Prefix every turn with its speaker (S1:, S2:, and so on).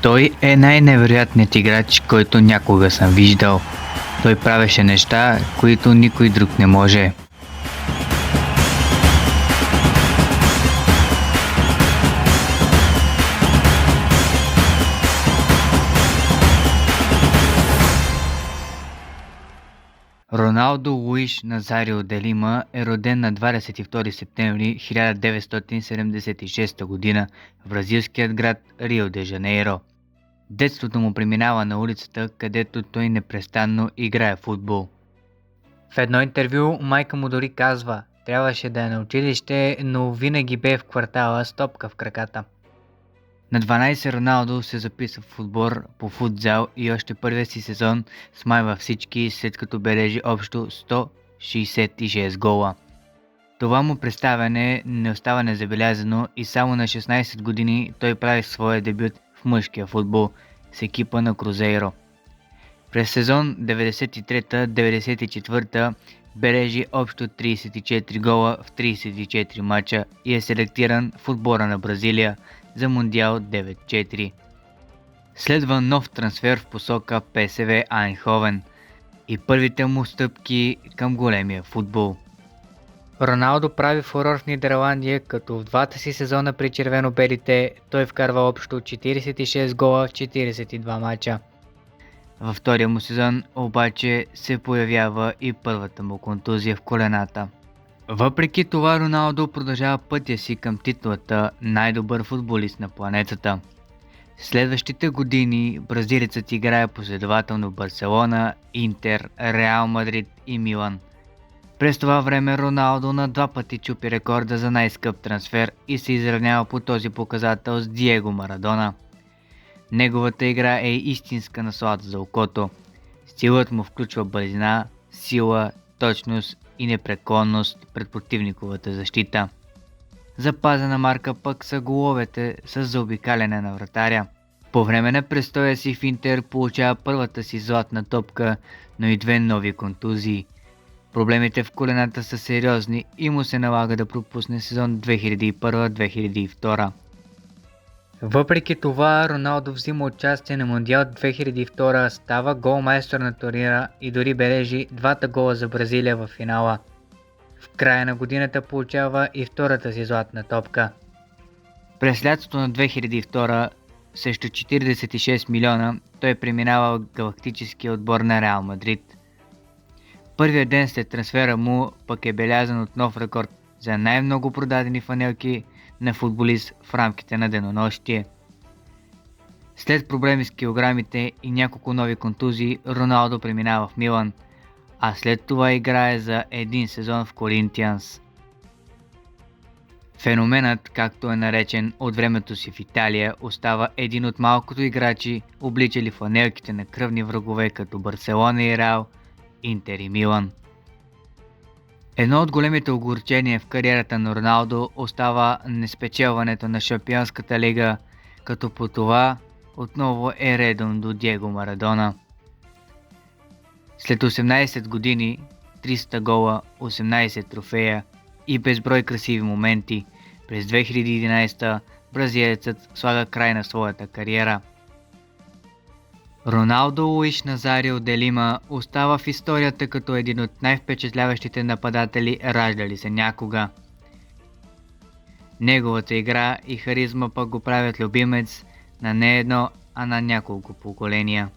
S1: Той е най-невероятният играч, който някога съм виждал. Той правеше неща, които никой друг не може. Роналдо Луиш Назарио де Лима е роден на 22 септември 1976 г. в бразилският град Рио де Жанейро. Детството му преминава на улицата, където той непрестанно играе футбол. В едно интервю майка му дори казва: трябваше да е на училище, но винаги бе в квартала с топка в краката. На 12 Роналдо се записва в отбор по футзал и още първия си сезон смайва всички, след като бележи общо 166 гола. Това му представяне не остава незабелязано и само на 16 години той прави своя дебют в мъжкия футбол с екипа на Крузейро. През сезон 93-94 бележи общо 34 гола в 34 мача и е селектиран в отбора на Бразилия за Мондиал 9-4. Следва нов трансфер в посока ПСВ Айнховен и първите му стъпки към големия футбол. Роналдо прави фурор в Нидерландия, като в двата си сезона при червено-белите той вкарва общо 46 гола в 42 мача. Във втория му сезон обаче се появява и първата му контузия в колената. Въпреки това Роналдо продължава пътя си към титлата най-добър футболист на планетата. Следващите години бразилецът играе последователно в Барселона, Интер, Реал Мадрид и Милан. През това време Роналдо на два пъти чупи рекорда за най-скъп трансфер и се изравнява по този показател с Диего Марадона. Неговата игра е истинска наслада за окото. Стилът му включва бързина, сила, точност и непреклонност пред противниковата защита. Запазена марка пък са головете с заобикаляне на вратаря. По време на престоя си в Интер получава първата си златна топка, но и две нови контузии. Проблемите в колената са сериозни и му се налага да пропусне сезон 2001-2002. Въпреки това, Роналдо взима участие на Мондиал 2002, става голмайстор на турнира и дори бележи двата гола за Бразилия в финала. В края на годината получава и втората си златна топка. През лятото на 2002 срещу 46 милиона той преминава в галактическия отбор на Реал Мадрид. Първият ден след трансфера му пък е белязан от нов рекорд за най-много продадени фанелки на футболист в рамките на денонощие. След проблеми с килограмите и няколко нови контузии, Роналдо преминава в Милан, а след това играе за един сезон в Коринтианс. Феноменът, както е наречен от времето си в Италия, остава един от малкото играчи, обличали фланелките на кръвни врагове като Барселона и Реал, Интер и Милан. Едно от големите огорчения в кариерата на Роналдо остава неспечелването на Шампионската лига, като по това отново е редом до Диего Марадона. След 18 години, 300 гола, 18 трофея и безброй красиви моменти, през 2011 бразилецът слага край на своята кариера. Роналдо Луиш Назарио де Лима остава в историята като един от най-впечатляващите нападатели, раждали се някога. Неговата игра и харизма пък го правят любимец на не едно, а на няколко поколения.